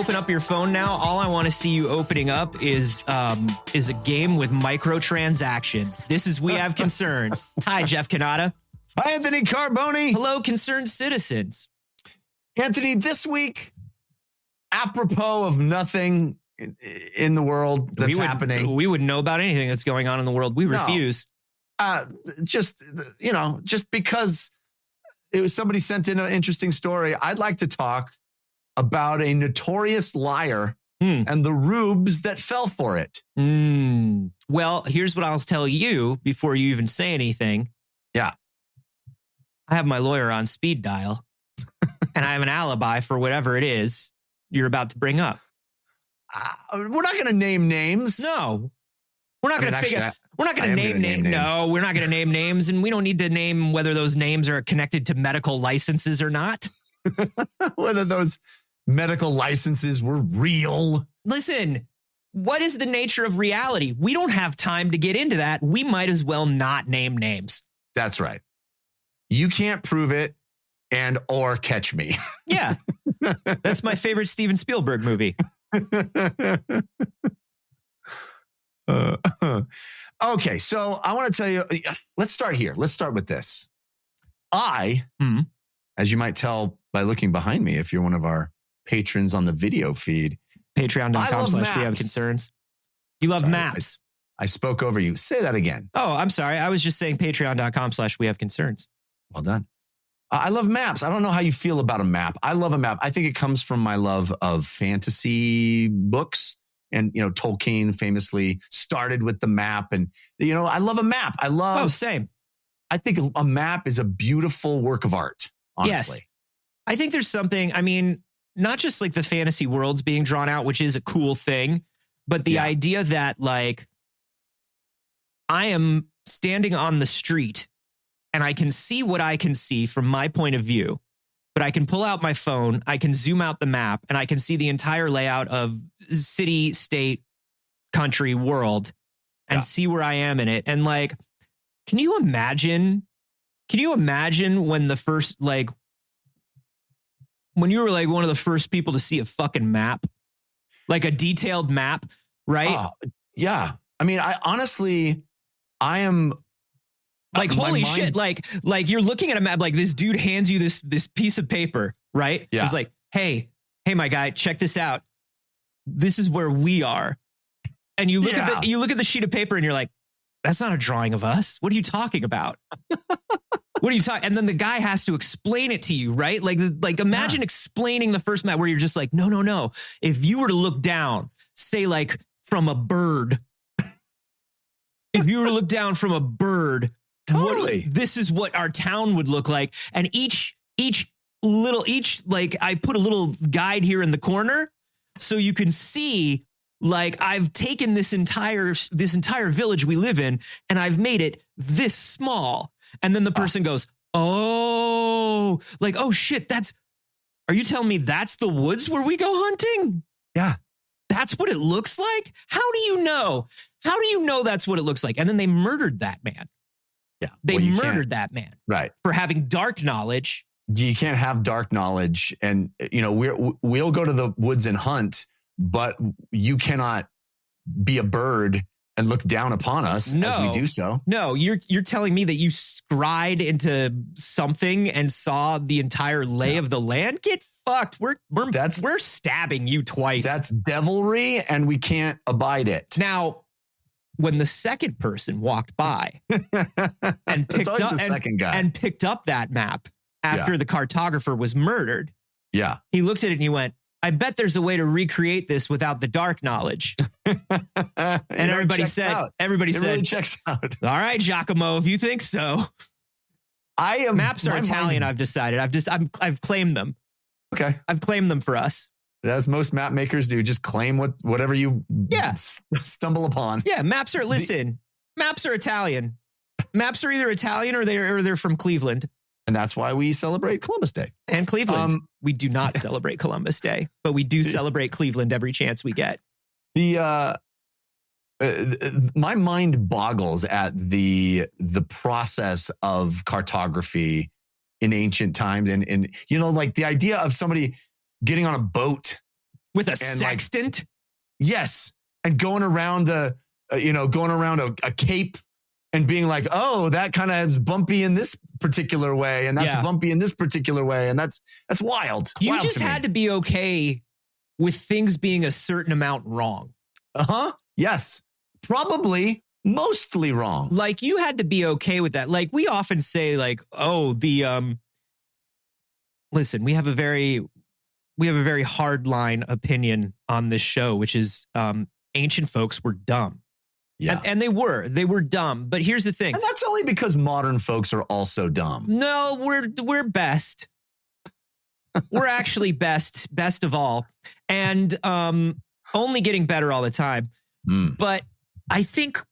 open up your phone now, all I want to see you opening up is a game with microtransactions. This is We Have Concerns. Hi, Jeff Cannata. Hi, Anthony Carboni. Hello, concerned citizens. Anthony, this week, apropos of nothing in the world that's happening. We wouldn't know about anything that's going on in the world. We refuse. Just because it was somebody sent in an interesting story, I'd like to talk about a notorious liar and the rubes that fell for it. Well, here's what I'll tell you before you even say anything. Yeah. I have my lawyer on speed dial and I have an alibi for whatever it is you're about to bring up. We're not going to name names. No. We're not going to figure. We're not going to name names. No, we're not going to name names, and we don't need to name whether those names are connected to medical licenses or not. Whether those medical licenses were real. Listen, what is the nature of reality? We don't have time to get into that. We might as well not name names. That's right. You can't prove it or catch me. Yeah. That's my favorite Steven Spielberg movie. Okay, so I want to tell you, let's start here. Let's start with this. As you might tell by looking behind me, if you're one of our patrons on the video feed, patreon.com/wehaveconcerns. You love maps. I spoke over you. Say that again. Oh, I'm sorry. I was just saying patreon.com/wehaveconcerns. Well done. I love maps. I don't know how you feel about a map. I love a map. I think it comes from my love of fantasy books. And, Tolkien famously started with the map. And, I love a map. Same. I think a map is a beautiful work of art, honestly. Yes. I think there's something, not just like the fantasy worlds being drawn out, which is a cool thing, but the idea that I am standing on the street and I can see what I can see from my point of view, but I can pull out my phone, I can zoom out the map, and I can see the entire layout of city, state, country, world, and see where I am in it. And can you imagine when the first, when you were one of the first people to see a fucking map, like a detailed map, right? Yeah. I am... holy shit, you're looking at a map, this dude hands you this piece of paper, right? Yeah. He's like, hey, my guy, check this out. This is where we are. And you look at the sheet of paper and you're like, that's not a drawing of us. What are you talking about? What are you talking? And then the guy has to explain it to you, right? Imagine explaining the first map where you're just like, no. If you were to look down, say from a bird, if you were to look down from a bird, totally. This is what our town would look like. And I put a little guide here in the corner so you can see, I've taken this entire village we live in and I've made it this small. And then the person goes, oh shit, are you telling me that's the woods where we go hunting? Yeah. That's what it looks like? How do you know? How do you know that's what it looks like? And then they murdered that man. Yeah. They murdered that man. Right. For having dark knowledge. You can't have dark knowledge. And, we'll go to the woods and hunt, but you cannot be a bird and look down upon us as we do so. No, you're telling me that you scried into something and saw the entire lay of the land? Get fucked. We're stabbing you twice. That's devilry and we can't abide it. Now, when the second person walked by and picked up that map after the cartographer was murdered, he looked at it and he went, I bet there's a way to recreate this without the dark knowledge. And everybody said, really checks out. All right, Giacomo, if you think so. Maps are Italian, I've decided. I've claimed them. Okay. I've claimed them for us. As most map makers do, just claim whatever you stumble upon. Yeah, maps are Italian. Maps are either Italian or they're from Cleveland. And that's why we celebrate Columbus Day. And Cleveland. We do not celebrate Columbus Day, but we do celebrate Cleveland every chance we get. My mind boggles at the process of cartography in ancient times. And the idea of somebody getting on a boat with a sextant. Yes. And going around a cape and being like, oh, that kind of is bumpy in this particular way. And that's bumpy in this particular way. And that's wild. You just had to be okay with things being a certain amount wrong. Yes. Probably mostly wrong. Like you had to be okay with that. Like we often say like, oh, listen, we have a very hardline opinion on this show, which is ancient folks were dumb. Yeah. And they were dumb. But here's the thing. And that's only because modern folks are also dumb. No, we're best. We're actually best of all. And only getting better all the time. But I think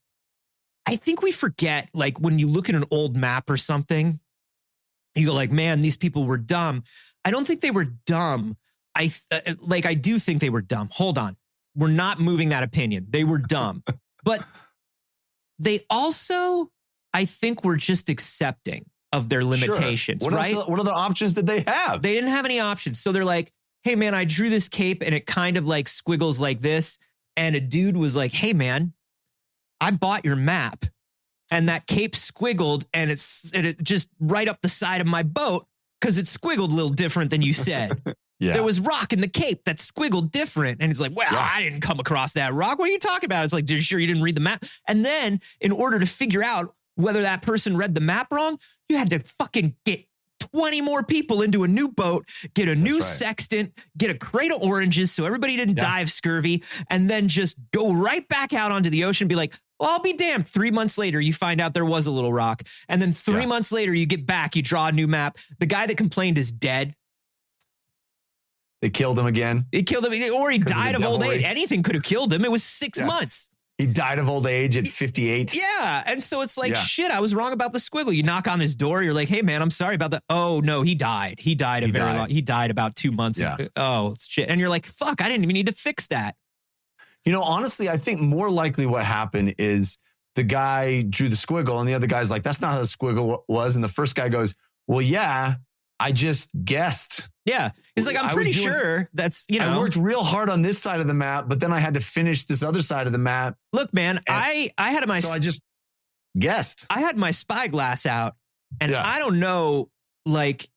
we forget, like when you look at an old map or something, you go like, man, these people were dumb. I don't think they were dumb. I do think they were dumb. Hold on. We're not moving that opinion. They were dumb. But they also, I think, were just accepting of their limitations, sure. What other options did they have? They didn't have any options. So they're like, hey, man, I drew this cape and it kind of like squiggles like this. And a dude was like, hey, man, I bought your map and that cape squiggled and it just right up the side of my boat because it squiggled a little different than you said. Yeah. There was rock in the cape that squiggled different. And he's like, well, I didn't come across that rock. What are you talking about? It's like, you're sure you didn't read the map? And then in order to figure out whether that person read the map wrong, you had to fucking get 20 more people into a new boat, get a new sextant, get a crate of oranges so everybody didn't die of scurvy, and then just go right back out onto the ocean and be like, well, I'll be damned. 3 months later, you find out there was a little rock. And then 3 months later, you get back, you draw a new map. The guy that complained is dead. They killed him again. They killed him, or he died of old age. Anything could have killed him. It was 6 months. He died of old age at 58. Yeah. And so it's like, shit, I was wrong about the squiggle. You knock on his door. You're like, hey, man, I'm sorry about that. Oh, no, he died. He died He died about 2 months ago. Oh, shit. And you're like, fuck, I didn't even need to fix that. You know, honestly, I think more likely what happened is the guy drew the squiggle and the other guy's like, that's not how the squiggle was. And the first guy goes, well, yeah, I just guessed. Yeah. He's like, I'm pretty sure that's, I worked real hard on this side of the map, but then I had to finish this other side of the map. Look, man, I just guessed. I had my spyglass out and I don't know, like,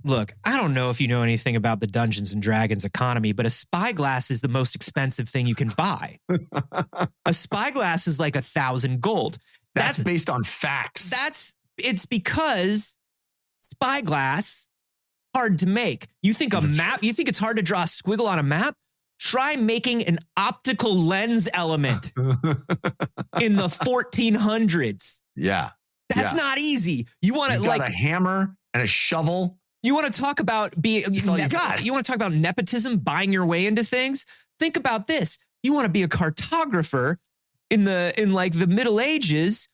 look, I don't know if you know anything about the Dungeons and Dragons economy, but a spyglass is the most expensive thing you can buy. A spyglass is like 1,000 gold. That's based on facts. It's because spyglass hard to make. You think you think it's hard to draw a squiggle on a map? Try making an optical lens element in the 1400s. Yeah. That's not easy. You want to like a hammer and a shovel. You want to talk about You want to talk about nepotism, buying your way into things? Think about this. You want to be a cartographer in like the Middle Ages.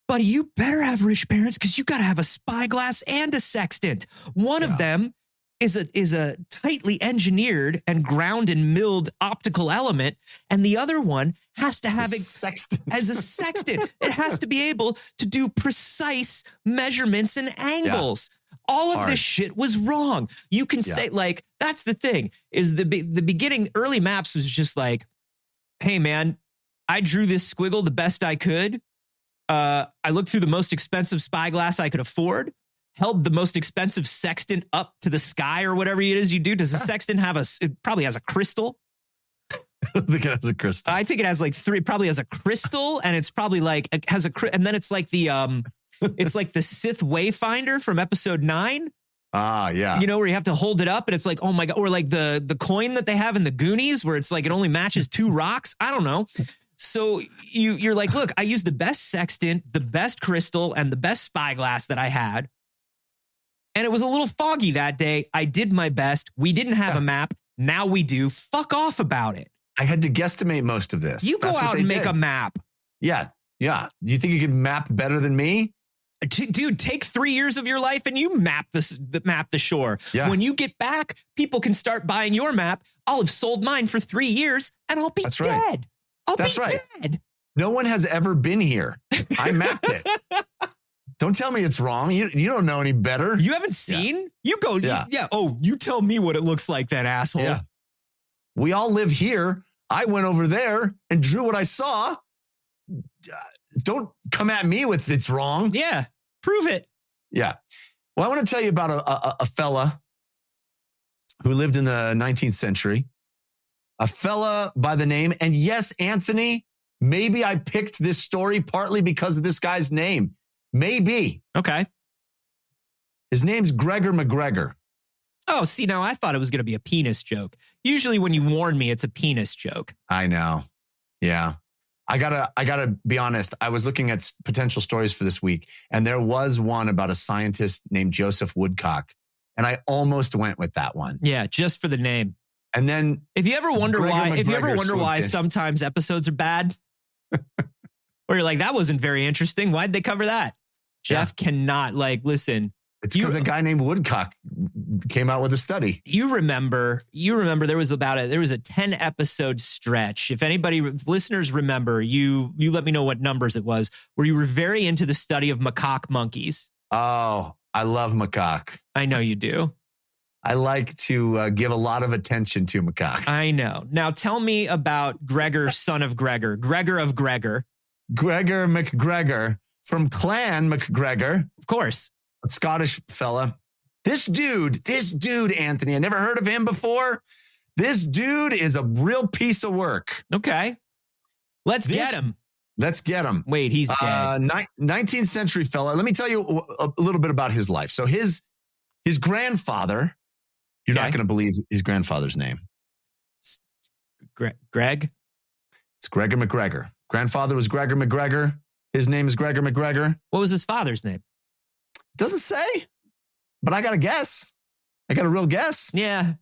Buddy, you better have rich parents because you got to have a spyglass and a sextant. One of them is a tightly engineered and ground and milled optical element, and the other one has to have it as a sextant. It has to be able to do precise measurements and angles. All of this shit was wrong. You can say, like, that's the thing, is the beginning, early maps was just like, hey, man, I drew this squiggle the best I could. I looked through the most expensive spyglass I could afford, held the most expensive sextant up to the sky or whatever it is you do. Does a sextant have it probably has a crystal? I think it has a crystal. I think it has like probably has a crystal, and it's probably like, it has and then it's like it's like the Sith Wayfinder from episode 9. Ah, yeah. You know, where you have to hold it up and it's like, oh my God. Or like the coin that they have in the Goonies where it's like, it only matches 2 rocks. I don't know. So you're like, look, I used the best sextant, the best crystal, and the best spyglass that I had. And it was a little foggy that day. I did my best. We didn't have a map. Now we do. Fuck off about it. I had to guesstimate most of this. You go out and make a map. Yeah. Yeah. Do you think you can map better than me? Dude, take 3 years of your life and you map the shore. Yeah. When you get back, people can start buying your map. I'll have sold mine for 3 years and I'll be dead. Right. I'll be dead. No one has ever been here. I mapped it. Don't tell me it's wrong. You don't know any better. You haven't seen? You go. Yeah. Oh, you tell me what it looks like, then, asshole. Yeah. We all live here. I went over there and drew what I saw. Don't come at me with it's wrong. Yeah. Prove it. Yeah. Well, I want to tell you about a fella who lived in the 19th century. A fella by the name, and yes, Anthony, maybe I picked this story partly because of this guy's name. Maybe. Okay. His name's Gregor MacGregor. Oh, see, now I thought it was going to be a penis joke. Usually when you warn me, it's a penis joke. I know. Yeah. I gotta be honest. I was looking at potential stories for this week, and there was one about a scientist named Joseph Woodcock, and I almost went with that one. Yeah, just for the name. And then if you ever wonder why sometimes episodes are bad, or you're like, that wasn't very interesting. Why'd they cover that? Jeff cannot listen. It's because a guy named Woodcock came out with a study. You remember there was a 10-episode stretch. If listeners remember, you let me know what numbers it was, where you were very into the study of macaque monkeys. Oh, I love macaque. I know you do. I like to give a lot of attention to macaque. I know. Now tell me about Gregor, son of Gregor, Gregor of Gregor. Gregor MacGregor from Clan MacGregor. Of course. A Scottish fella. This dude, Anthony, I never heard of him before. This dude is a real piece of work. Okay. Let's get him. Wait, he's dead. 19th century fella. Let me tell you a little bit about his life. So his grandfather, you're not going to believe his grandfather's name. Greg? It's Gregor MacGregor. Grandfather was Gregor MacGregor. His name is Gregor MacGregor. What was his father's name? Doesn't say, but I got a guess. I got a real guess. Yeah.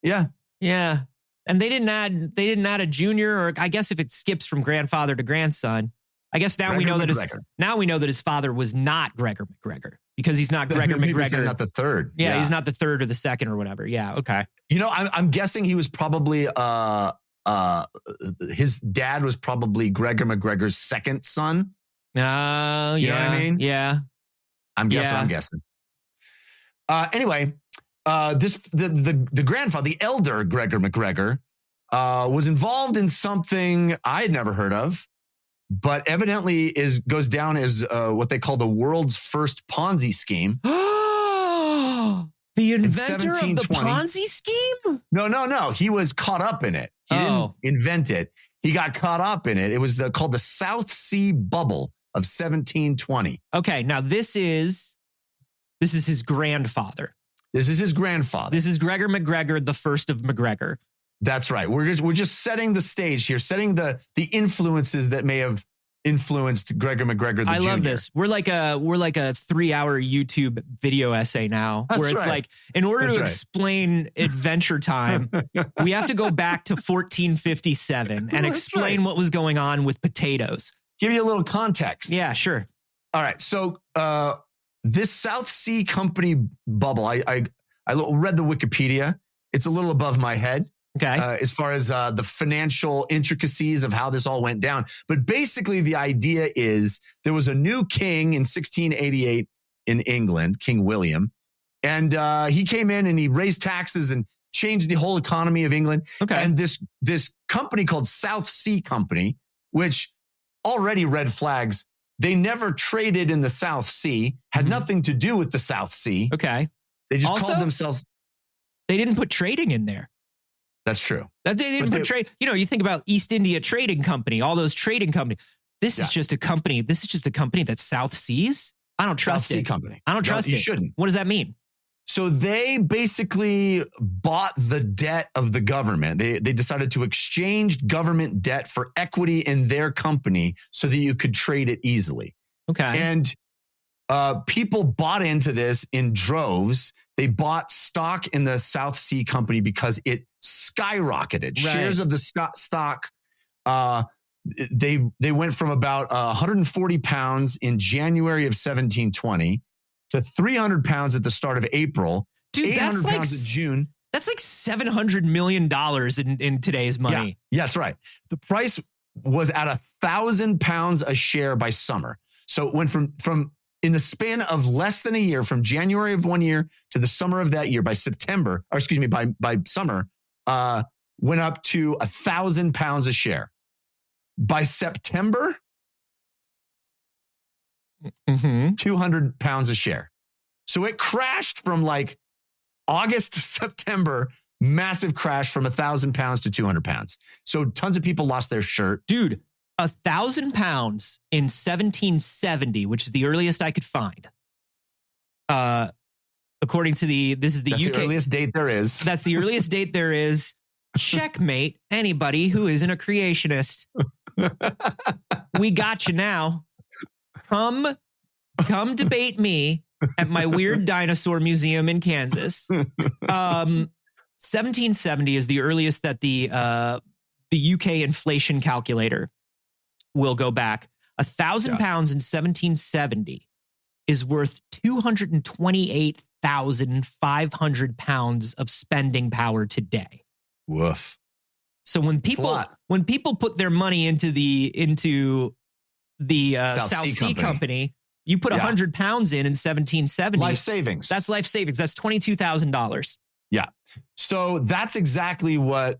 And they didn't add a junior, or I guess if it skips from grandfather to grandson. I guess now we know that his father was not Gregor MacGregor, because he's not Gregor MacGregor. Not the third. Yeah, he's not the third or the second or whatever. Yeah, okay. I'm guessing he was probably his dad was probably Gregor MacGregor's second son. You know what I mean? Yeah. I'm guessing. Anyway, the grandfather, the elder Gregor MacGregor, was involved in something I had never heard of, but evidently goes down as what they call the world's first Ponzi scheme. The inventor of the Ponzi scheme? No. He was caught up in it. He didn't invent it. He got caught up in it. It was called the South Sea Bubble of 1720. Okay, now this is his grandfather. This is his grandfather. This is Gregor MacGregor, the first of MacGregor. That's right. We're just setting the stage here, setting the influences that may have influenced Gregor MacGregor the Jr. I love this. We're like a 3-hour YouTube video essay now, where it's like, in order to explain Adventure Time, we have to go back to 1457 and explain what was going on with potatoes. Give you a little context. Yeah, sure. All right. So this South Sea Company bubble, I read the Wikipedia. It's a little above my head. Okay. As far as the financial intricacies of how this all went down. But basically the idea is there was a new king in 1688 in England, King William. And he came in and he raised taxes and changed the whole economy of England. Okay. And this company called South Sea Company, which already red flags, they never traded in the South Sea, had nothing to do with the South Sea. Okay. They just called themselves. They didn't put trading in there. That's true. They didn't put trade. You think about East India Trading Company, all those trading companies. This is just a company. This is just a company that's South Seas. I don't trust South it. Sea Company. I don't trust it. You shouldn't. What does that mean? So they basically bought the debt of the government. They decided to exchange government debt for equity in their company so that you could trade it easily. Okay. And people bought into this in droves. They bought stock in the South Sea Company because it skyrocketed. Right. Shares of the stock, they went from about 140 pounds in January of 1720 to 300 pounds at the start of April. Dude, 800 pounds in June. That's like $700 million in today's money. Yeah, that's right. The price was at 1,000 pounds a share by summer. So it went from in the span of less than a year, from January of one year to the summer of that year, by summer, went up to 1,000 pounds a share. By September, 200 pounds a share. So it crashed from like August to September, massive crash from 1,000 pounds to 200 pounds. So tons of people lost their shirt. Dude, 1,000 pounds in 1770, which is the earliest I could find. According to this is the That's UK. the earliest date there is. That's the earliest date there is. Checkmate anybody who isn't a creationist. We got you now. Come debate me at my weird dinosaur museum in Kansas. 1770 is the earliest that the UK inflation calculator will go back. 1,000 pounds in 1770 is worth 228,500 pounds of spending power today. Woof. So when people put their money into the South Sea Company, you put 100 pounds in 1770. Life savings. That's life savings. That's $22,000. Yeah. So that's exactly what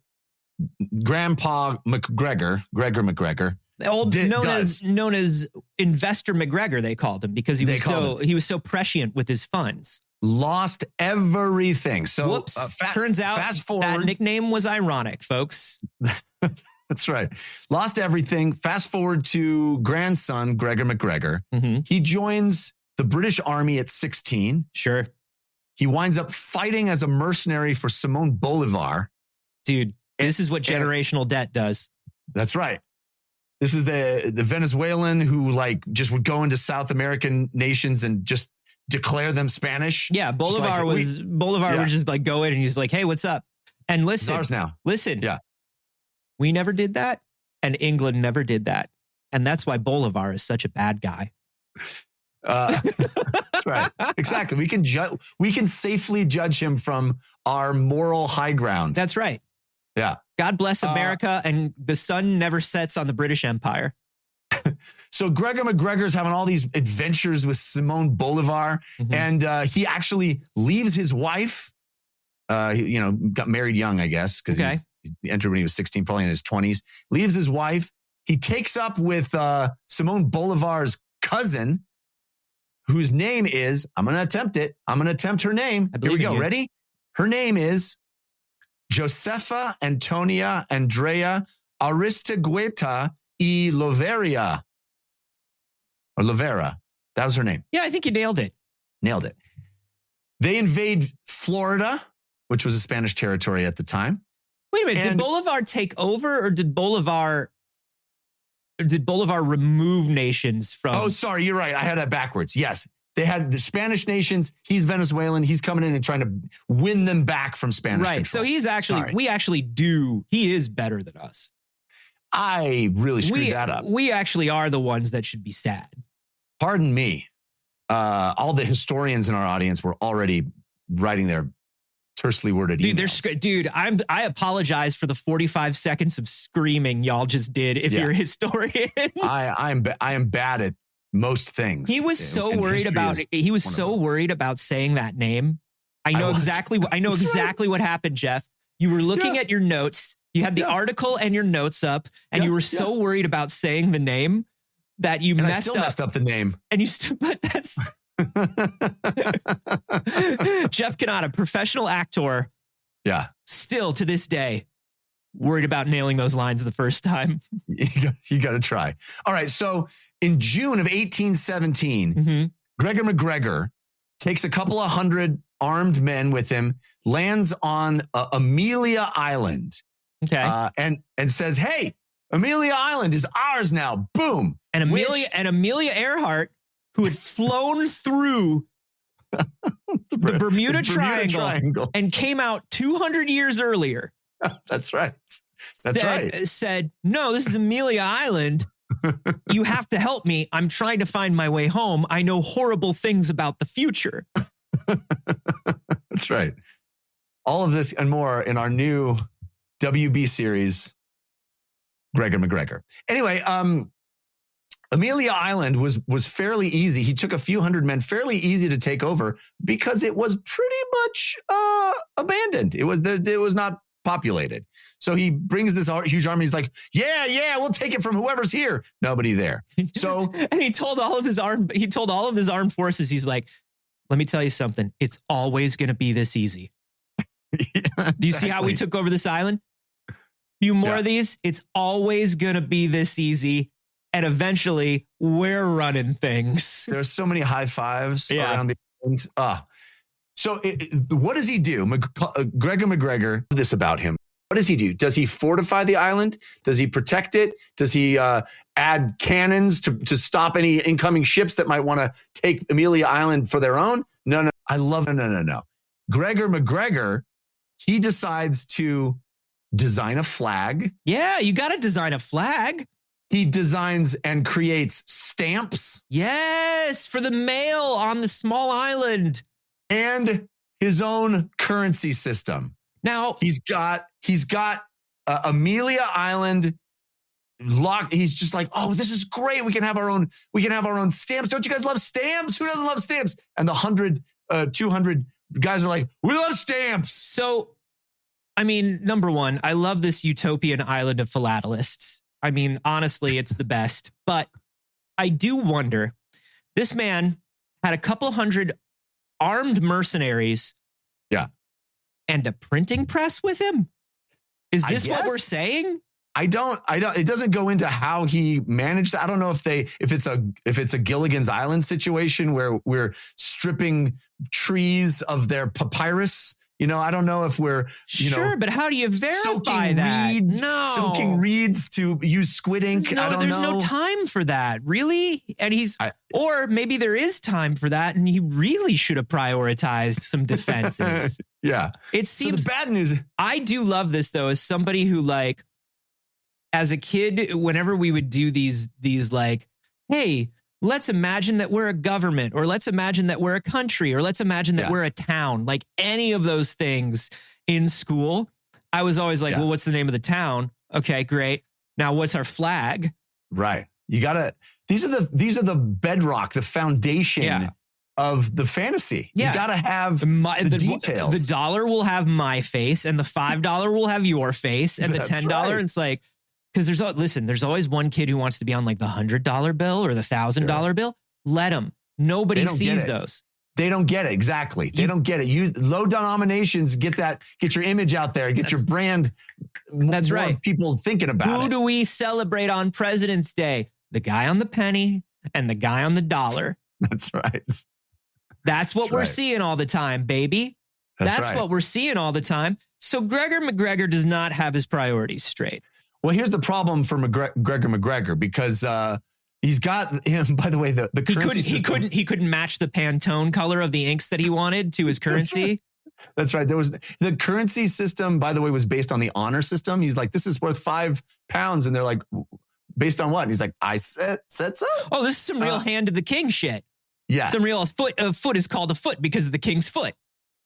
Grandpa MacGregor, Gregor MacGregor, known as Investor MacGregor, they called him because he was so prescient with his funds. Lost everything. So whoops. Turns out fast forward, that nickname was ironic, folks. That's right. Lost everything. Fast forward to grandson, Gregor MacGregor. He joins the British Army at 16. Sure. He winds up fighting as a mercenary for Simon Bolivar. Dude, this is what generational debt does. That's right. This is the Venezuelan who like just would go into South American nations and just declare them Spanish. Yeah, Bolivar would just like go in and he's like, hey, what's up? And listen, Yeah. We never did that, and England never did that. And that's why Bolivar is such a bad guy. That's right. Exactly. We can safely judge him from our moral high ground. That's right. Yeah. God bless America, and the sun never sets on the British Empire. So Gregor MacGregor's having all these adventures with Simon Bolivar, and he actually leaves his wife. Got married young, I guess, because he entered when he was 16, probably in his 20s. Leaves his wife. He takes up with Simon Bolivar's cousin, whose name is, I'm going to attempt it. I'm going to attempt her name. Here we go. Ready? Her name is Josefa Antonia Andrea Aristegueta y Lovera. Or Lovera. That was her name. Yeah, I think you nailed it. Nailed it. They invade Florida, which was a Spanish territory at the time. Wait a minute. Did Bolivar take over, or did Bolivar remove nations from? Oh, sorry. You're right. I had that backwards. Yes. They had the Spanish nations. He's Venezuelan. He's coming in and trying to win them back from Spanish control. So he is better than us. I really screwed that up. We actually are the ones that should be sad. Pardon me. All the historians in our audience were already writing their tersely worded emails. I apologize for the 45 seconds of screaming y'all just did. If you're historians, I am bad at most things. He was so worried about saying that name. I know exactly what happened, Jeff. You were looking at your notes. You had the article and your notes up, and you were so worried about saying the name that you messed up the name. And you but that's Jeff Cannata, professional actor. Yeah. Still to this day, worried about nailing those lines the first time. You got to try. All right. So in June of 1817, Gregor MacGregor takes a couple of hundred armed men with him, lands on Amelia Island. Okay. And says, hey, Amelia Island is ours now. Boom. And Amelia Earhart, who had flown through the Bermuda Triangle and came out 200 years earlier. That's right. Said, no, this is Amelia Island. You have to help me. I'm trying to find my way home. I know horrible things about the future. That's right. All of this and more in our new WB series, Gregor MacGregor. Anyway, Amelia Island was fairly easy. He took a few hundred men, fairly easy to take over because it was pretty much abandoned. It was not populated. So he brings this huge army. He's like, yeah, we'll take it from whoever's here. Nobody there. So and he told all of his armed forces, he's like, let me tell you something. It's always going to be this easy. Yeah, do you see how we took over this island? Few more of these. It's always going to be this easy. And eventually we're running things. There's so many high fives around the island. So what does he do? Gregor MacGregor, this about him. What does he do? Does he fortify the island? Does he protect it? Does he add cannons to stop any incoming ships that might want to take Amelia Island for their own? No. No. Gregor MacGregor, he decides to design a flag. Yeah, you got to design a flag. He designs and creates stamps. Yes, for the mail on the small island. And his own currency system. Now he's got Amelia Island locked. He's just like, oh, this is great. We can have our own stamps. Don't you guys love stamps? Who doesn't love stamps? And the 200 guys are like, we love stamps. So, I mean, number one, I love this utopian island of philatelists. I mean, honestly, it's the best. But I do wonder, this man had a couple hundred armed mercenaries. Yeah. And a printing press with him? Is this what we're saying? I don't, it doesn't go into how he managed. I don't know if it's a Gilligan's Island situation where we're stripping trees of their papyrus. You know, I don't know if we're, sure, but how do you verify that? Soaking reeds to use squid ink. No, there's no time for that. Really? And or maybe there is time for that. And he really should have prioritized some defenses. Yeah. It seems so the bad news. I do love this though, as somebody who like, as a kid, whenever we would do these like, hey, let's imagine that we're a government, or let's imagine that we're a country, or let's imagine that we're a town, like any of those things in school. I was always like, well, what's the name of the town? Okay, great. Now what's our flag? Right. You gotta, these are the bedrock, the foundation of the fantasy. You gotta have the details. The dollar will have my face, and the $5 will have your face, and the $10. Right. It's like, because there's always one kid who wants to be on like the $100 bill or the $1,000 bill. Let them. Nobody sees those. They don't get it. Exactly. They don't get it. You low denominations, get your image out there, get your brand. That's right. People thinking about it. Who do we celebrate on President's Day? The guy on the penny and the guy on the dollar. That's right. That's what we're seeing all the time, baby. That's what we're seeing all the time. So Gregor MacGregor does not have his priorities straight. Well, here's the problem for Gregor MacGregor, because he's got him. By the way, the currency system, he couldn't match the Pantone color of the inks that he wanted to his currency. That's right. There was the currency system. By the way, was based on the honor system. He's like, this is worth £5, and they're like, based on what? And he's like, I said so. Oh, this is some real hand of the king shit. Yeah, some real a foot is called a foot because of the king's foot.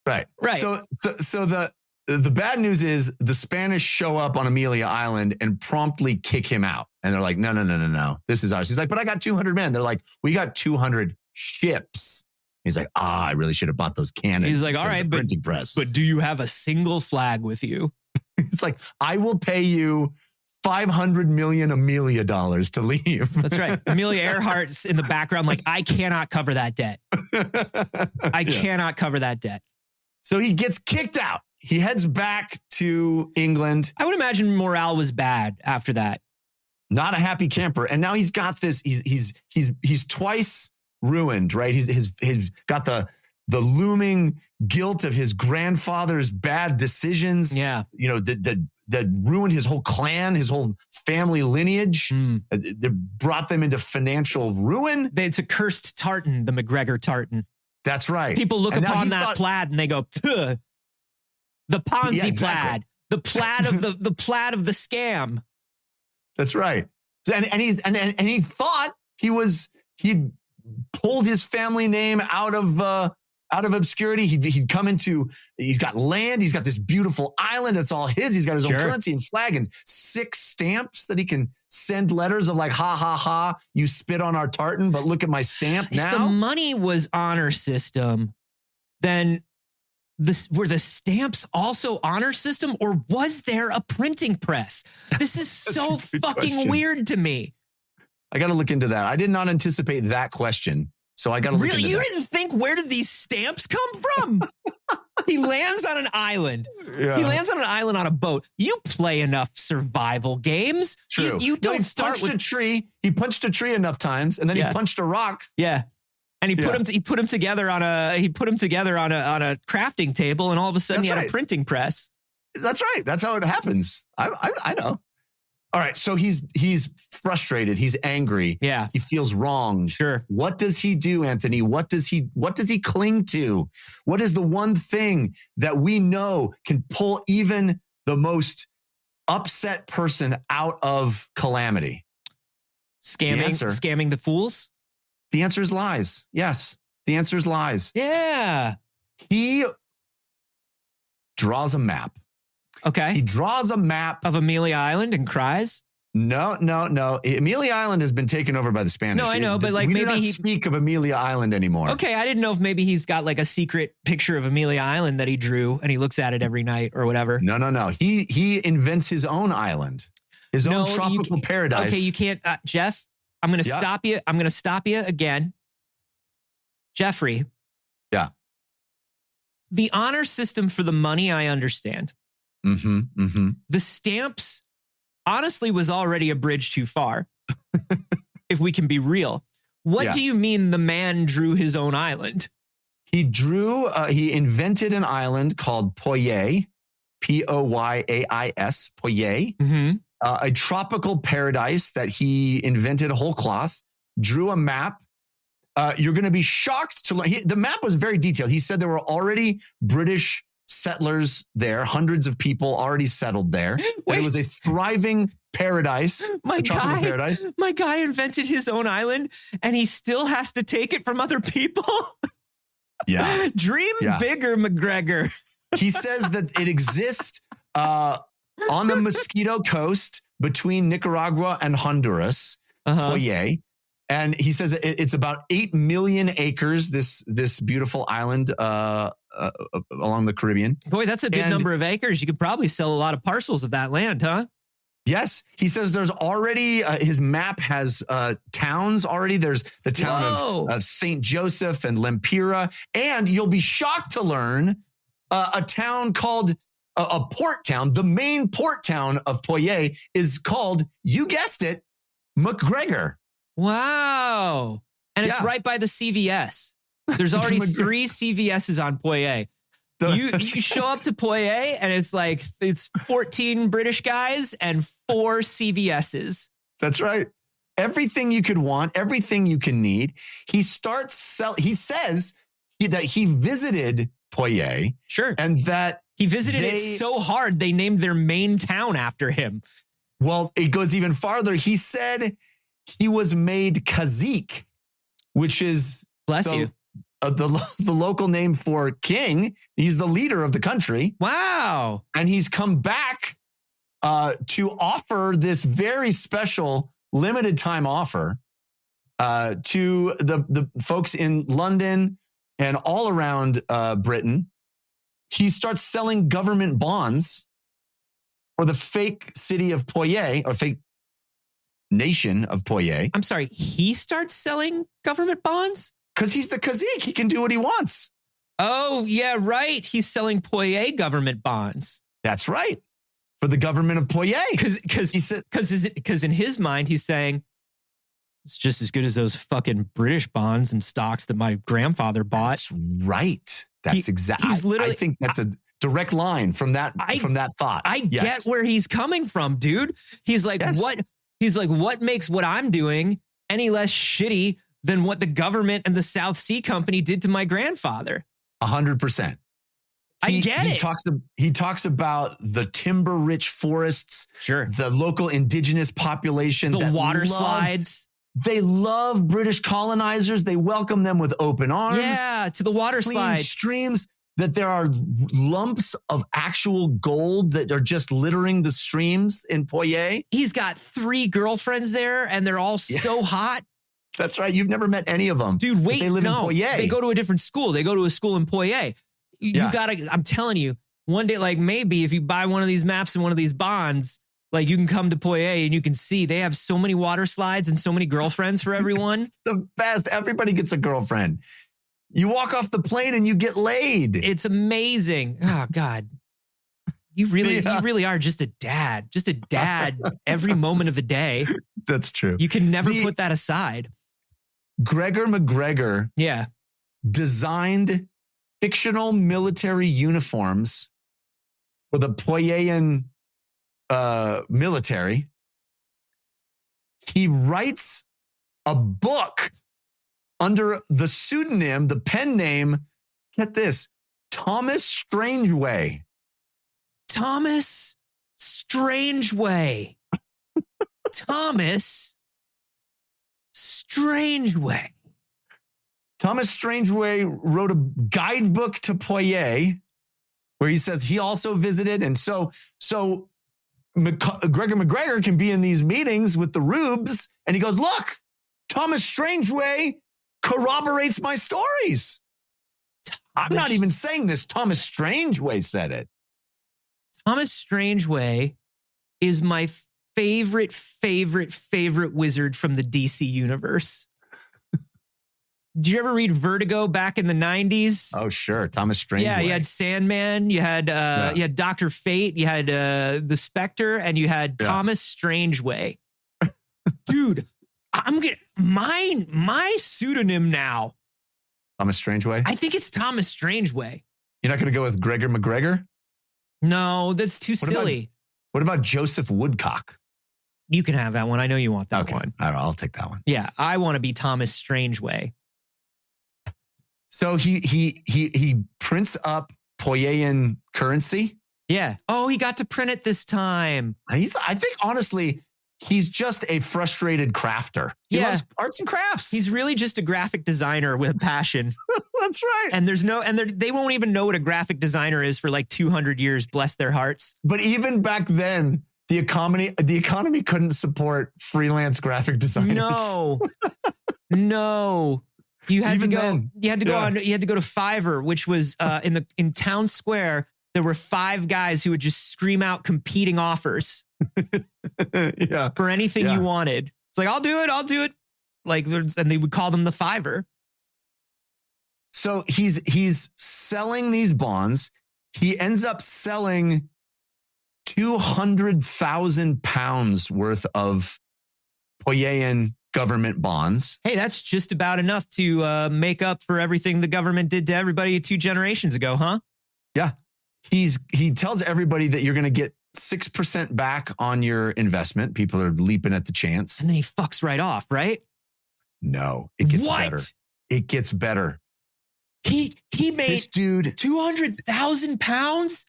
Right. So the bad news is the Spanish show up on Amelia Island and promptly kick him out. And they're like, no. This is ours. He's like, but I got 200 men. They're like, we got 200 ships. He's like, I really should have bought those cannons. He's like, all right, printing press. But do you have a single flag with you? It's like, I will pay you $500 million Amelia dollars to leave. That's right. Amelia Earhart's in the background like, I cannot cover that debt. I cannot cover that debt. So he gets kicked out. He heads back to England. I would imagine morale was bad after that. Not a happy camper. And now he's got this, he's twice ruined, right? He's got the looming guilt of his grandfather's bad decisions. Yeah. You know, that ruined his whole clan, his whole family lineage. That brought them into financial ruin. It's a cursed tartan, the MacGregor tartan. That's right. People look upon that plaid and they go, Puh. The Ponzi plaid, the plaid of the plaid of the scam. That's right. And he thought he'd pulled his family name out of obscurity. He'd come into, he's got land. He's got this beautiful island. It's all his. He's got his own currency and flag and 6 stamps that he can send letters of like, ha, ha, ha, you spit on our tartan, but look at my stamp now. If the money was honor system, then were the stamps also honor system, or was there a printing press? This is so fucking weird to me. I got to look into that. I did not anticipate that question. So I got to look into that. You didn't think, where did these stamps come from? He lands on an island. Yeah. He lands on an island on a boat. You play enough survival games. True. You don't start with a tree. He punched a tree enough times, and then he punched a rock. Yeah. And he put them together on a crafting table, and all of a sudden he had a printing press. That's right. That's how it happens. I know. All right. So he's frustrated. He's angry. Yeah. He feels wronged. Sure. What does he do, Anthony? What does he cling to? What is the one thing that we know can pull even the most upset person out of calamity? Scamming the fools? The answer is lies. Yes. The answer is lies. Yeah. He draws a map. Okay. He draws a map of Amelia Island and cries. No. Amelia Island has been taken over by the Spanish. No, I know, but like we maybe do not speak of Amelia Island anymore. Okay, I didn't know if maybe he's got like a secret picture of Amelia Island that he drew and he looks at it every night or whatever. No. He invents his own island, his own tropical paradise. Okay, you can't, Jeff. I'm going to stop you. I'm going to stop you again, Jeffrey. Yeah. The honor system for the money, I understand. The stamps, honestly, was already a bridge too far. If we can be real. What do you mean the man drew his own island? He invented an island called Poyais, Poyais, Poyais, a tropical paradise that he invented whole cloth, drew a map. You're going to be shocked to learn. The map was very detailed. He said there were already British settlers there, hundreds of people already settled there. It was a thriving paradise, tropical paradise. My guy invented his own island, and he still has to take it from other people. Yeah. Dream bigger, MacGregor. He says that it exists on the Mosquito Coast between Nicaragua and Honduras, Poyais. And he says it's about 8 million acres, this beautiful island along the Caribbean. Boy, that's a good number of acres. You could probably sell a lot of parcels of that land, huh? Yes. He says there's already, his map has towns already. There's the town of St. Joseph and Lempira. And you'll be shocked to learn a town called, a port town, the main port town of Poyais is called, you guessed it, MacGregor. Wow. And it's right by the CVS. There's already 3 CVSs on Poyais. You show up to Poyais and it's 14 British guys and 4 CVSs. That's right. Everything you could want, everything you can need. He says that he visited Poyais. Sure. And that he visited it so hard they named their main town after him. Well, it goes even farther. He said he was made cazique, which is the local name for king. He's the leader of the country. Wow. And he's come back to offer this very special limited time offer to the folks in London and all around Britain. He starts selling government bonds for the fake city of Poyais, or fake nation of Poyais. I'm sorry, he starts selling government bonds? Because he's the cazique. He can do what he wants. Oh, yeah, right. He's selling Poyais government bonds. That's right. For the government of Poyais. Because in his mind, he's saying, it's just as good as those fucking British bonds and stocks that my grandfather bought. That's right. That's exactly. I think that's a direct line from that thought. I get where he's coming from, dude. He's like, what? He's like, what makes what I'm doing any less shitty than what the government and the South Sea Company did to my grandfather? 100%. I get it. He talks about the timber-rich forests, sure, the local indigenous population, the water slides. They love British colonizers. They welcome them with open arms. Yeah, to the water slides, streams. That there are lumps of actual gold that are just littering the streams in Poyais. He's got 3 girlfriends there, and they're all so hot. That's right. You've never met any of them. Dude, wait, they live in Poyais. They go to a different school. They go to a school in Poyais. You gotta, I'm telling you, one day, like maybe if you buy one of these maps and one of these bonds, like you can come to Poyais and you can see they have so many water slides and so many girlfriends for everyone. It's the best. Everybody gets a girlfriend. You walk off the plane and you get laid. It's amazing. Oh God. You really are just a dad every moment of the day. That's true. You can never put that aside. Gregor MacGregor designed fictional military uniforms for the Poyais military. He writes a book under the pseudonym, the pen name, get this, Thomas Strangeway. Thomas Strangeway. Thomas Strangeway. Thomas Strangeway wrote a guidebook to Poyais where he says he also visited. And so Gregor MacGregor can be in these meetings with the rubes and he goes, look, Thomas Strangeway corroborates my stories. I'm not even saying this. Thomas Strangeway said it. Thomas Strangeway is my favorite wizard from the DC universe. Did you ever read Vertigo back in the 90s? Oh, sure. Thomas Strangeway. Yeah, you had Sandman, you had Dr. Fate, you had the Spectre, and you had Thomas Strangeway. Dude, I'm getting my pseudonym now. Thomas Strangeway? I think it's Thomas Strangeway. You're not going to go with Gregor MacGregor? No, that's too silly. What about Joseph Woodcock? You can have that one. I know you want that one. All right, I'll take that one. Yeah, I want to be Thomas Strangeway. So he prints up Poyais currency. Yeah. Oh, he got to print it this time. I think honestly, he's just a frustrated crafter. He loves arts and crafts. He's really just a graphic designer with passion. That's right. And they won't even know what a graphic designer is for like 200 years, bless their hearts. But even back then, the economy couldn't support freelance graphic designers. No. You had to go to Fiverr, which was in Town Square. There were 5 guys who would just scream out competing offers for anything you wanted. It's like, I'll do it. Like, and they would call them the Fiverr. So he's selling these bonds. He ends up selling 200,000 pounds worth of Poyais government bonds. Hey, that's just about enough to make up for everything the government did to everybody 2 generations ago, huh? Yeah. He tells everybody that you're going to get 6% back on your investment. People are leaping at the chance. And then he fucks right off, right? No, it gets better. It gets better. He made this dude 200,000 pounds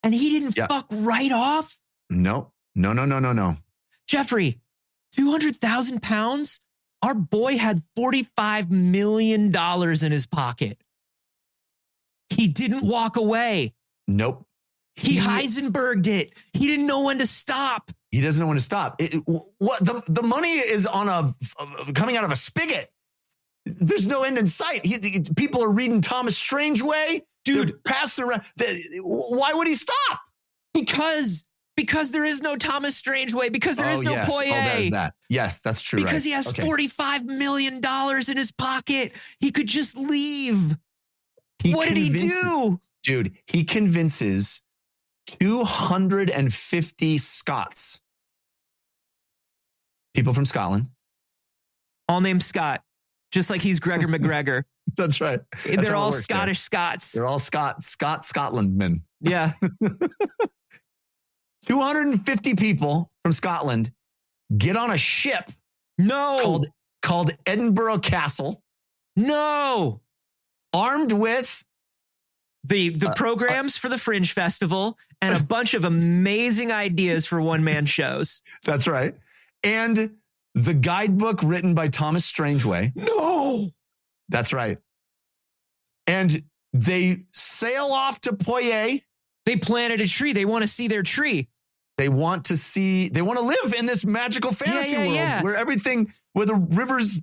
and he didn't fuck right off? No. Jeffrey, 200,000 pounds? Our boy had $45 million in his pocket. He didn't walk away. Nope. He Heisenberged it. He didn't know when to stop. He doesn't know when to stop. The money is coming out of a spigot. There's no end in sight. People are reading Thomas Strangeway. Dude, passing around. Why would he stop? Because there is no Thomas Strangeway. Because there is no Poyais. Oh, there's that. Yes, that's true. Because he has $45 million in his pocket. He could just leave. What did he do? Dude, he convinces 250 Scots. People from Scotland. All named Scott. Just like he's Gregor MacGregor. That's right. They're all Scottish Scots. They're all Scotlandmen. Yeah. 250 people from Scotland get on a ship. Called Edinburgh Castle. No. Armed with the programs for the Fringe Festival and a bunch of amazing ideas for one-man shows. That's right. And the guidebook written by Thomas Strangeway. No. That's right. And they sail off to Poyais. They planted a tree. They want to see their tree. They want to live in this magical fantasy world where the rivers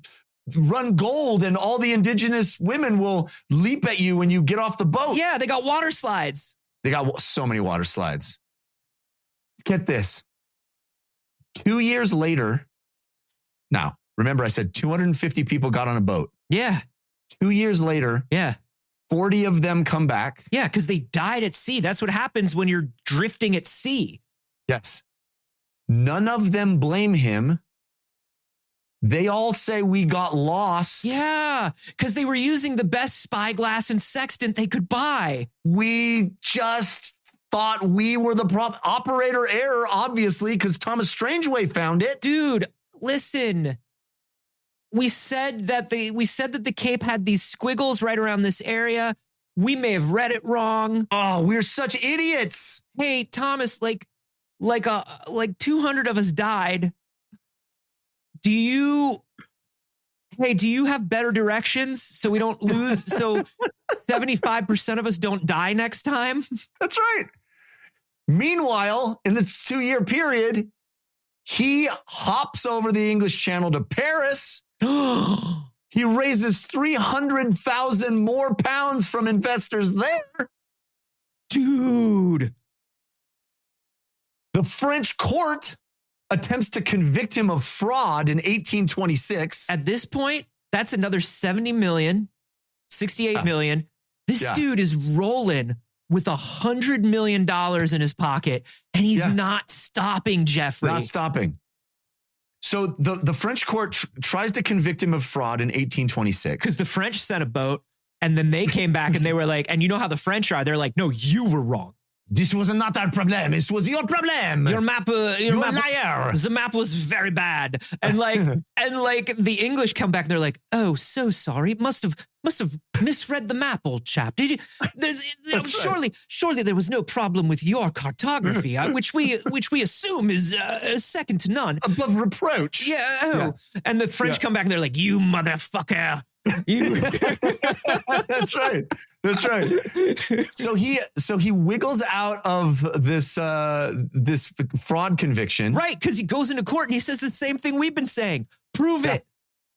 run gold and all the indigenous women will leap at you when you get off the boat. Yeah, they got water slides. They got so many water slides. Get this. 2 years later, now, remember I said 250 people got on a boat. Yeah. 2 years later, 40 of them come back. Yeah, because they died at sea. That's what happens when you're drifting at sea. Yes. None of them blame him. They all say we got lost. Yeah, because they were using the best spyglass and sextant they could buy. We just thought we were the operator error, obviously, because Thomas Strangeway found it. Dude, listen. We said that the Cape had these squiggles right around this area. We may have read it wrong. Oh, we're such idiots. Hey, Thomas, like 200 of us died. Do you have better directions so we don't lose? So 75% of us don't die next time? That's right. Meanwhile, in this 2-year period, he hops over the English Channel to Paris. He raises 300,000 more pounds from investors there. Dude. The French court attempts to convict him of fraud in 1826. At this point, that's another 70 million, 68 million. This dude is rolling with $100 million in his pocket, and he's not stopping, Jeffrey. Not stopping. So the French court tries to convict him of fraud in 1826. Because the French sent a boat, and then they came back and they were like, and you know how the French are. They're like, no, you were wrong. This was not our problem. This was your problem. Your map, your liar. The map was very bad. And like the English come back. And they're like, oh, so sorry. Must have misread the map, old chap. Did you? Surely there was no problem with your cartography, which we assume is second to none, above reproach. Yeah. And the French come back and they're like, you motherfucker. That's right. That's right. So he wiggles out of this fraud conviction. Right, because he goes into court and he says the same thing we've been saying. Prove it.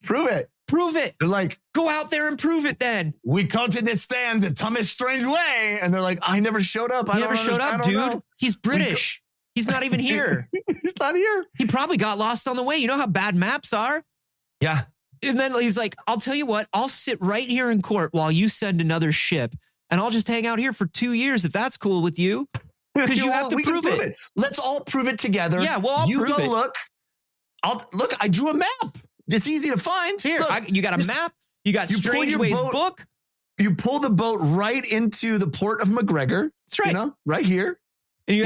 Prove it. Prove it. They're like, go out there and prove it then. We counted this stand the Thomas Strangeway. And they're like, I never showed up. He never showed up, dude. Know. He's British. He's not even here. He's not here. He probably got lost on the way. You know how bad maps are? Yeah. And then he's like, I'll tell you what, I'll sit right here in court while you send another ship, and I'll just hang out here for 2 years if that's cool with you. Because you have to prove it. Let's all prove it together. Yeah, well, I'll prove it. Look, I drew a map. It's easy to find. Here, you got a map. You got Strangeway's book. You pull the boat right into the port of MacGregor. That's right. You know, right here. And you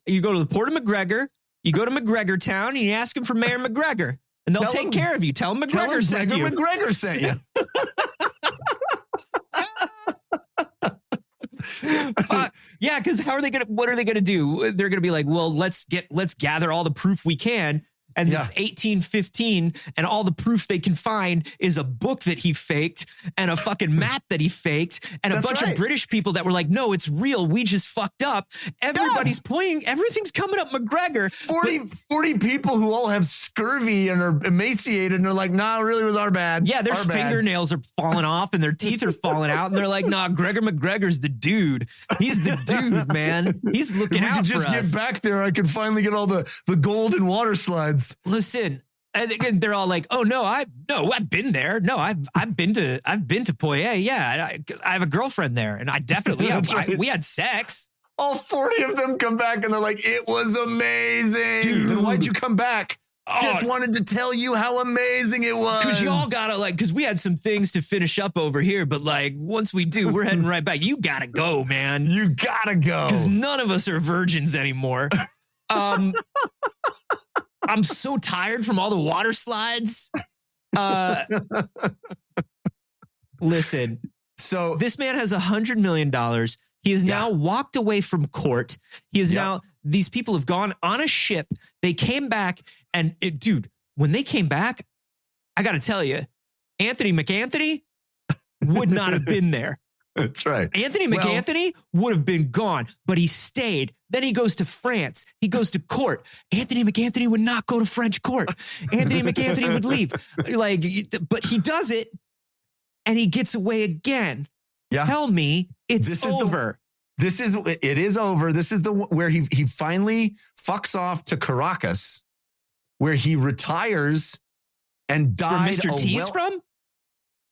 you go to the port of MacGregor, you go to MacGregor town, and you ask him for Mayor MacGregor. And they'll take care of you. Tell them MacGregor sent you. MacGregor sent you. Yeah, because what are they gonna do? They're gonna be like, well, let's gather all the proof we can. And it's 1815, and all the proof they can find is a book that he faked and a fucking map that he faked and a bunch of British people that were like, no, it's real. We just fucked up. Everybody's pointing. Everything's coming up MacGregor. 40 people who all have scurvy and are emaciated, and they're like, nah, it really was our bad. Yeah, their fingernails are falling off and their teeth are falling out. And they're like, nah, Gregor MacGregor's the dude. He's the dude, man. He's looking out for us. If we could just get back there, I could finally get all the gold and water slides. Listen, and again, they're all like, "Oh no, I've been there. No, I've been to Poyais. Yeah, I have a girlfriend there, and I definitely we had sex." All 40 of them come back, and they're like, "It was amazing, dude. Then why'd you come back?" Just wanted to tell you how amazing it was. Because y'all gotta because we had some things to finish up over here, but once we do, we're heading right back. You gotta go, man. You gotta go. Because none of us are virgins anymore. I'm so tired from all the water slides. Listen, so this man has $100 million. He has now walked away from court. He is now, these people have gone on a ship. They came back and dude, when they came back, I got to tell you, Anthony McAnthony would not have been there. That's right. Anthony McAnthony would have been gone, but he stayed. Then he goes to France. He goes to court. Anthony McAnthony would not go to French court. Anthony McAnthony would leave. But he does it, and he gets away again. Yeah. Tell me it's over. It is over. This is where he finally fucks off to Caracas, where he retires and dies. Where Mr. T's from?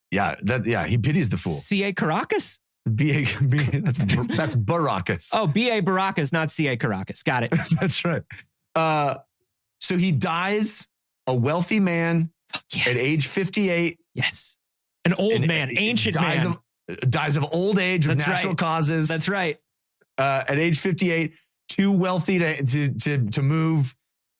Yeah, he pities the fool. C.A. Caracas? That's Baracus. Oh, B.A. Baracus, not C.A. Caracas. Got it. That's right. So he dies a wealthy man at age 58. Yes. An old man, ancient man. Dies of old age with natural causes. That's right. At age 58, too wealthy to move.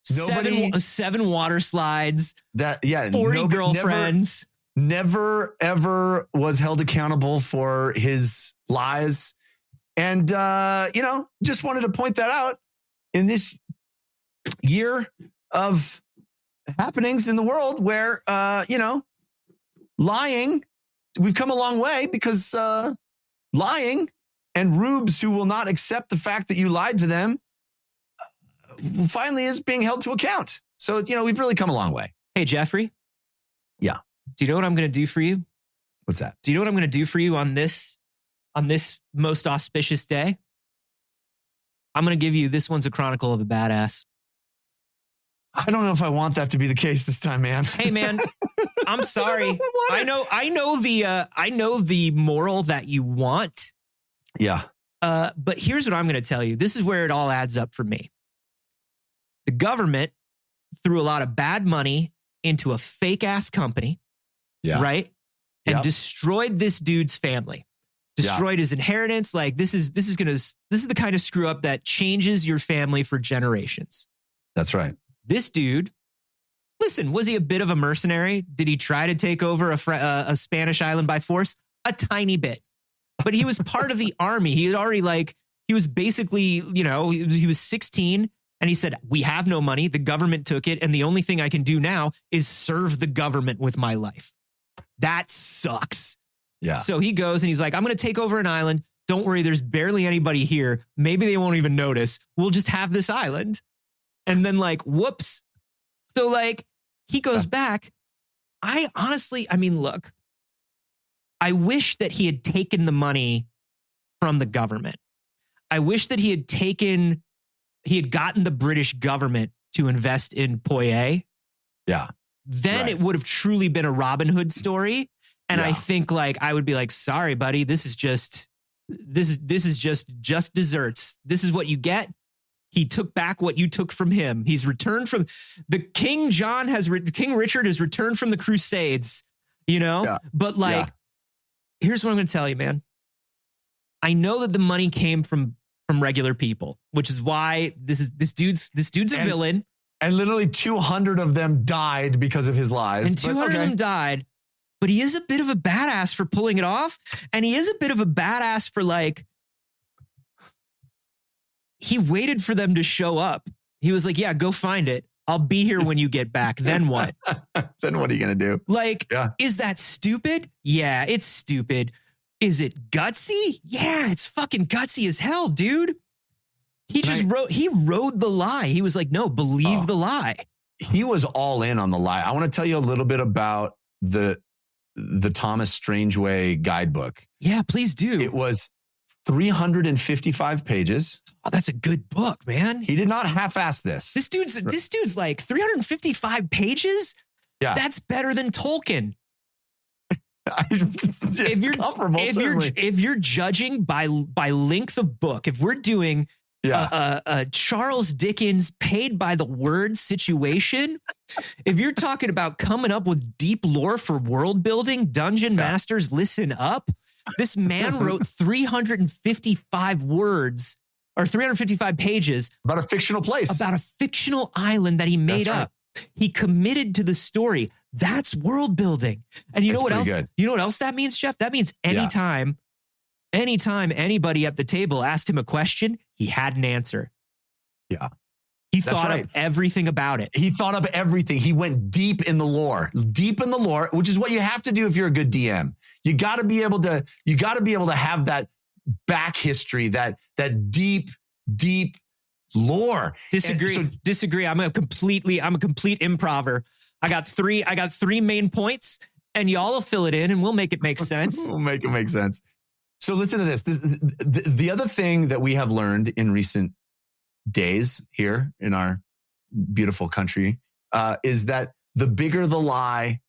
Seven water slides. 40 girlfriends. Never, ever was held accountable for his lies. And, just wanted to point that out in this year of happenings in the world where, lying, we've come a long way because lying and rubes who will not accept the fact that you lied to them finally is being held to account. So, we've really come a long way. Hey, Jeffrey. Yeah. Do you know what I'm going to do for you? What's that? Do you know what I'm going to do for you on this most auspicious day? I'm going to give you, this one's a chronicle of a badass. I don't know if I want that to be the case this time, man. Hey, man, I'm sorry. I know the moral that you want. Yeah. But here's what I'm going to tell you. This is where it all adds up for me. The government threw a lot of bad money into a fake ass company. Yeah. Right. And destroyed this dude's family. Destroyed his inheritance. Like this is the kind of screw up that changes your family for generations. That's right. This dude, listen, was he a bit of a mercenary? Did he try to take over a Spanish island by force? A tiny bit. But he was part of the army. He had already he was basically, he was 16 and he said, we have no money. The government took it. And the only thing I can do now is serve the government with my life. That sucks. Yeah. So he goes and he's like, I'm going to take over an island. Don't worry. There's barely anybody here. Maybe they won't even notice. We'll just have this island. And then whoops. So he goes back. I mean, look, I wish that he had taken the money from the government. I wish that he had gotten the British government to invest in Poyais. Yeah. Then it would have truly been a Robin Hood story. And I think I would be like, sorry, buddy, this is just desserts. This is what you get. He took back what you took from him. He's returned from the King Richard has returned from the Crusades, but here's what I'm going to tell you, man. I know that the money came from regular people, which is why this dude's a villain. And literally 200 of them died because of his lies. And 200 of them died. But he is a bit of a badass for pulling it off. And he is a bit of a badass for he waited for them to show up. He was like, yeah, go find it. I'll be here when you get back. Then what? Then what are you going to do? Is that stupid? Yeah, it's stupid. Is it gutsy? Yeah, it's fucking gutsy as hell, dude. He rode the lie. He was like, no, believe the lie. He was all in on the lie. I want to tell you a little bit about the Thomas Strangeway guidebook. Yeah, please do. It was 355 pages. Oh, that's a good book, man. He did not half-ass this. This dude's 355 pages? Yeah. That's better than Tolkien. If you're judging by length of book, if we're doing Charles Dickens paid by the word situation, if you're talking about coming up with deep lore for world building, Dungeon Masters, listen up. This man wrote 355 words or 355 pages about a fictional place, about a fictional island that he made up. He committed to the story. That's world building. And you know what else? Good. You know what else that means, Jeff? That means anytime anybody at the table asked him a question, he had an answer. Yeah. He thought up everything about it. He thought up everything. He went deep in the lore, which is what you have to do if you're a good DM. You got to be able to have that back history, that deep lore. Disagree. I'm a complete improver. I got three main points, and y'all will fill it in, and we'll make it make sense. We'll make it make sense. So listen to this. The other thing that we have learned in recent days here in our beautiful country is that the bigger the lie,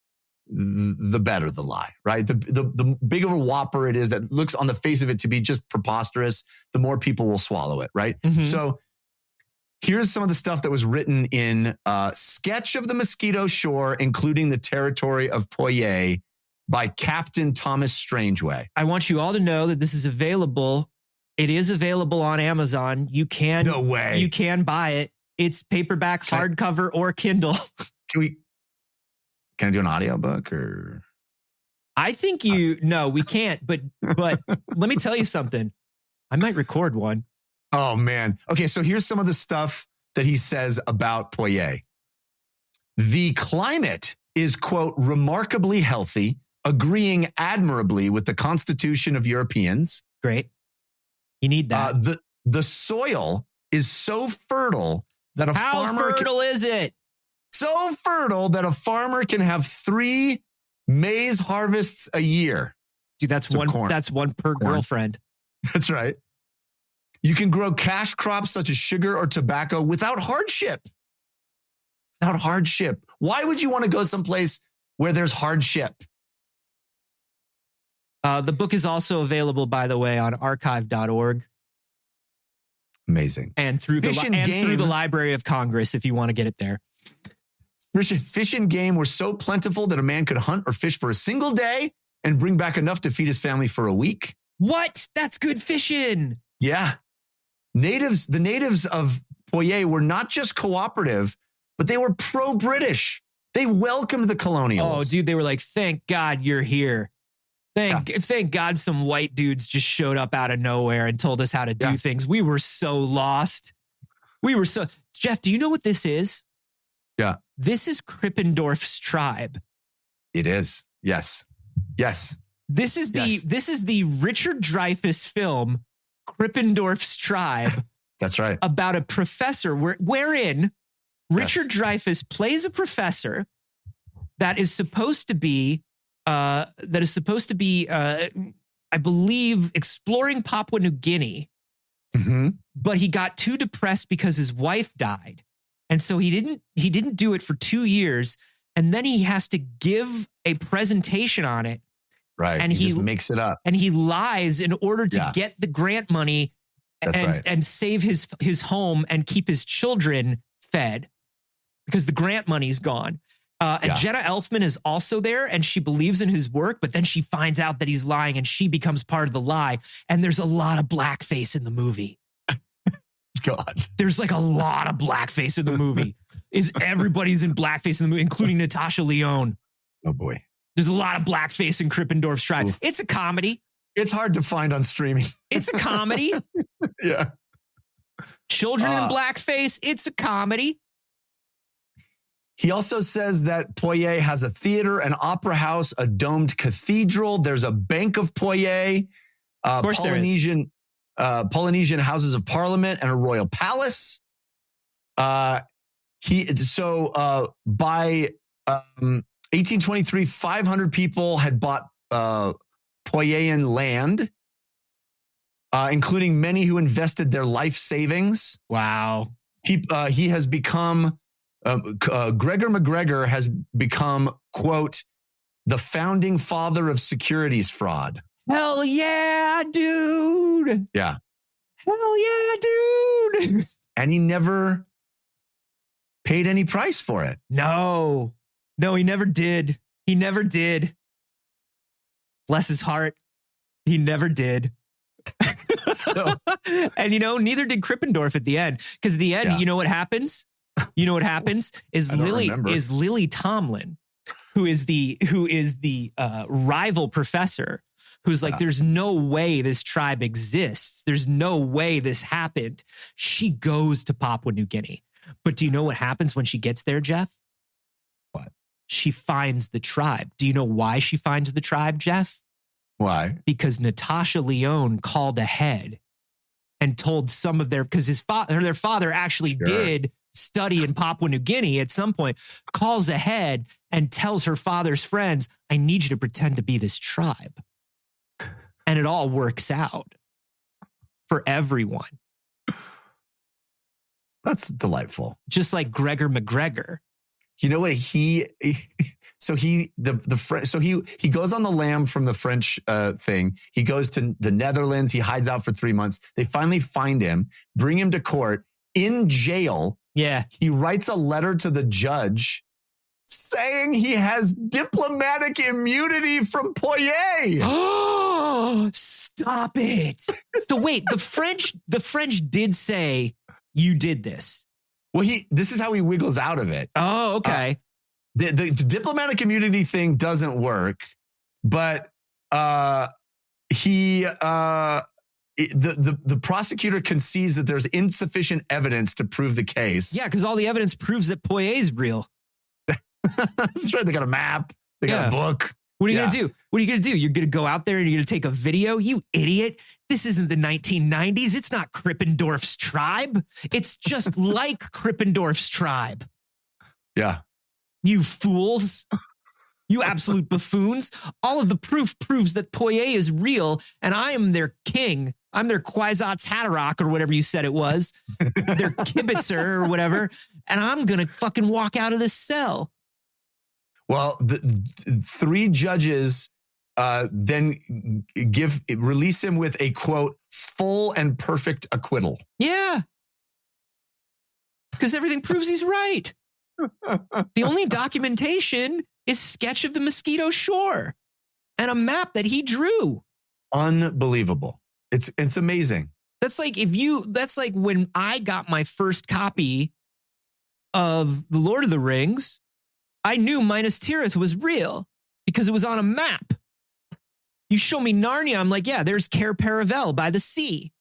the better the lie, right? The bigger a whopper it is that looks on the face of it to be just preposterous, the more people will swallow it, right? Mm-hmm. So here's some of the stuff that was written in Sketch of the Mosquito Shore, including the territory of Poyais by Captain Thomas Strangeway. I want you all to know that this is available. It is available on Amazon. You can buy it. It's paperback, hardcover, or Kindle. Can I do an audiobook or? I think no, we can't. But let me tell you something. I might record one. Oh man. Okay. So here's some of the stuff that he says about Poyais. The climate is, quote, remarkably healthy, agreeing admirably with the constitution of Europeans. Great. You need that. The soil is so fertile that How fertile is it? So fertile that a farmer can have 3 maize harvests a year. Dude, that's one per girlfriend. That's right. You can grow cash crops such as sugar or tobacco without hardship. Why would you want to go someplace where there's hardship? The book is also available, by the way, on archive.org. Amazing. And through the Library of Congress, if you want to get it there. Fish and game were so plentiful that a man could hunt or fish for a single day and bring back enough to feed his family for a week. What? That's good fishing. Yeah. The natives of Poyais were not just cooperative, but they were pro-British. They welcomed the colonials. Oh, dude, they were like, thank God you're here. Thank God some white dudes just showed up out of nowhere and told us how to do things. We were so lost. Jeff, do you know what this is? Yeah. This is Krippendorf's tribe. It is. Yes. This is the Richard Dreyfuss film, Krippendorf's Tribe. That's right. About a professor wherein Richard Dreyfuss plays a professor that is supposed to be, I believe, exploring Papua New Guinea. Mm-hmm. But he got too depressed because his wife died. And so he didn't do it for 2 years. And then he has to give a presentation on it. Right. And he just makes it up. And he lies in order to get the grant money and save his home and keep his children fed because the grant money's gone. And Jenna Elfman is also there and she believes in his work, but then she finds out that he's lying and she becomes part of the lie. And there's a lot of blackface in the movie. God. There's like a lot of blackface in the movie. Everybody's in blackface in the movie, including Natasha Lyonne. Oh boy. There's a lot of blackface in Krippendorf's Tribe. Oof. It's a comedy. It's hard to find on streaming. It's a comedy. Yeah. Children in blackface. It's a comedy. He also says that Poyais has a theater, an opera house, a domed cathedral. There's a Bank of Poyais, Polynesian houses of parliament, and a royal palace. By 1823, 500 people had bought Poyaian land, including many who invested their life savings. Wow. He has become, Gregor MacGregor has become, quote, the founding father of securities fraud. Hell yeah, dude. Yeah. Hell yeah, dude. And he never paid any price for it. No, he never did. Bless his heart. He never did. And, neither did Krippendorf at the end. Because at the end, you know what happens? Is Lily Tomlin, who is the rival professor, who's like, there's no way this tribe exists. There's no way this happened. She goes to Papua New Guinea. But do you know what happens when she gets there, Jeff? What? She finds the tribe. Do you know why she finds the tribe, Jeff? Why? Because Natasha Lyonne called ahead and told some of because their father actually did study in Papua New Guinea at some point, calls ahead and tells her father's friends, I need you to pretend to be this tribe. And it all works out for everyone. That's delightful. Just like Gregor MacGregor. You know what he goes on the lam from the French thing. He goes to the Netherlands. He hides out for 3 months. They finally find him, bring him to court in jail. Yeah. He writes a letter to the judge saying he has diplomatic immunity from Poyais. Oh, stop it. So wait, the French did say you did this. Well, this is how he wiggles out of it. Oh, okay. The diplomatic immunity thing doesn't work, but the prosecutor concedes that there's insufficient evidence to prove the case. Yeah, because all the evidence proves that Poyais is real. That's right. They got a map. They got a book. What are you going to do? What are you going to do? You're going to go out there and you're going to take a video? You idiot. This isn't the 1990s. It's not Krippendorf's tribe. It's just like Krippendorf's tribe. Yeah. You fools. You absolute buffoons. All of the proof proves that Poyais is real and I am their king. I'm their Kwisatz Haderach or whatever you said it was. Their kibitzer or whatever. And I'm going to fucking walk out of this cell. Well, the 3 judges then release him with a, quote, full and perfect acquittal. Yeah. Because everything proves he's right. The only documentation is sketch of the Mosquito Shore and a map that he drew. Unbelievable. It's amazing. That's like when I got my first copy of The Lord of the Rings, I knew Minas Tirith was real because it was on a map. You show me Narnia, I'm like, yeah, there's Cair Paravel by the sea.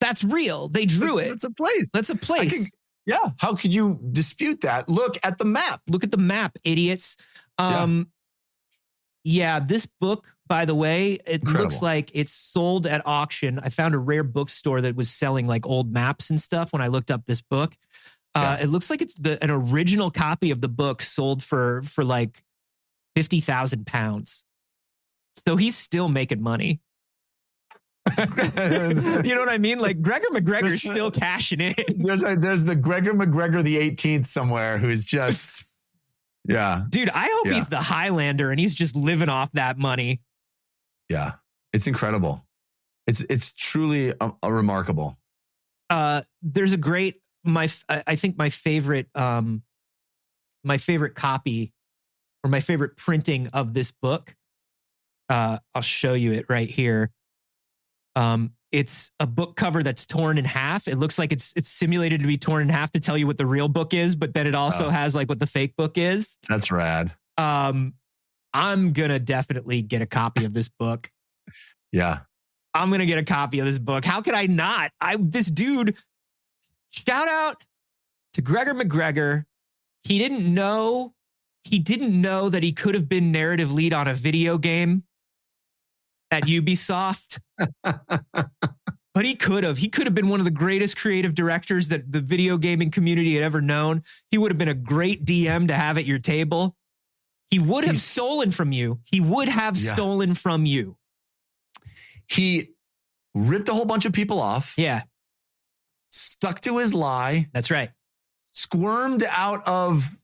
That's real. They drew it. That's a place. That's a place. Yeah. How could you dispute that? Look at the map. Look at the map, idiots. Yeah, this book, by the way, it looks like it's sold at auction. I found a rare bookstore that was selling like old maps and stuff when I looked up this book. It looks like it's an original copy of the book sold for like £50,000. So he's still making money. You know what I mean? Like Gregor MacGregor's still cashing in. There's the Gregor MacGregor the 18th somewhere who's just, yeah. Dude, I hope he's the Highlander and he's just living off that money. Yeah, it's incredible. It's truly a remarkable. There's a great, I think my favorite copy or my favorite printing of this book. I'll show you it right here. It's a book cover that's torn in half. It looks like it's simulated to be torn in half to tell you what the real book is, but then it also has like what the fake book is. That's rad. I'm gonna definitely get a copy of this book. Yeah. I'm gonna get a copy of this book. How could I not? This dude, shout out to Gregor MacGregor. He didn't know that he could have been narrative lead on a video game at Ubisoft. But he could have been one of the greatest creative directors that the video gaming community had ever known. He would have been a great DM to have at your table. He would have stolen from you. Stolen from you. He ripped a whole bunch of people off. Yeah. Stuck to his lie. That's right. Squirmed out of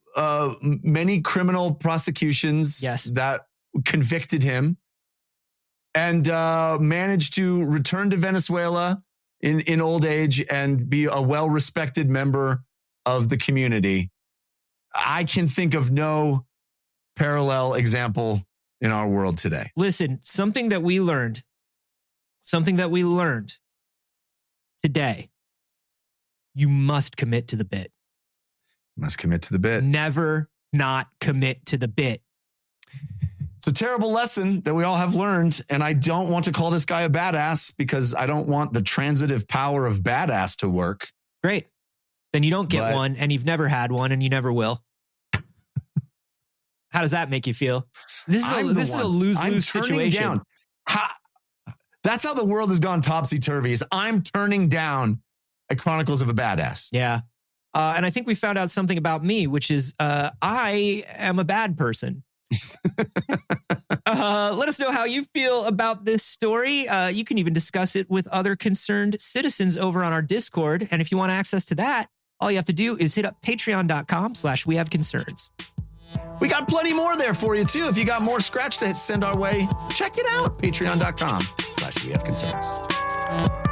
many criminal prosecutions that convicted him. And managed to return to Venezuela in old age and be a well-respected member of the community. I can think of no parallel example in our world today. Listen, something that we learned today, you must commit to the bit. Must commit to the bit. Never not commit to the bit. It's a terrible lesson that we all have learned, and I don't want to call this guy a badass because I don't want the transitive power of badass to work. Great. Then you don't get one, and you've never had one, and you never will. How does that make you feel? This is a lose-lose situation. That's how the world has gone topsy-turvy, is I'm turning down a Chronicles of a Badass. Yeah. And I think we found out something about me, which is I am a bad person. Let us know how you feel about this story. You can even discuss it with other concerned citizens over on our Discord. And if you want access to that, all you have to do is hit up patreon.com/wehaveconcerns. We got plenty more there for you, too. If you got more scratch to send our way, check it out. Patreon.com/wehaveconcerns.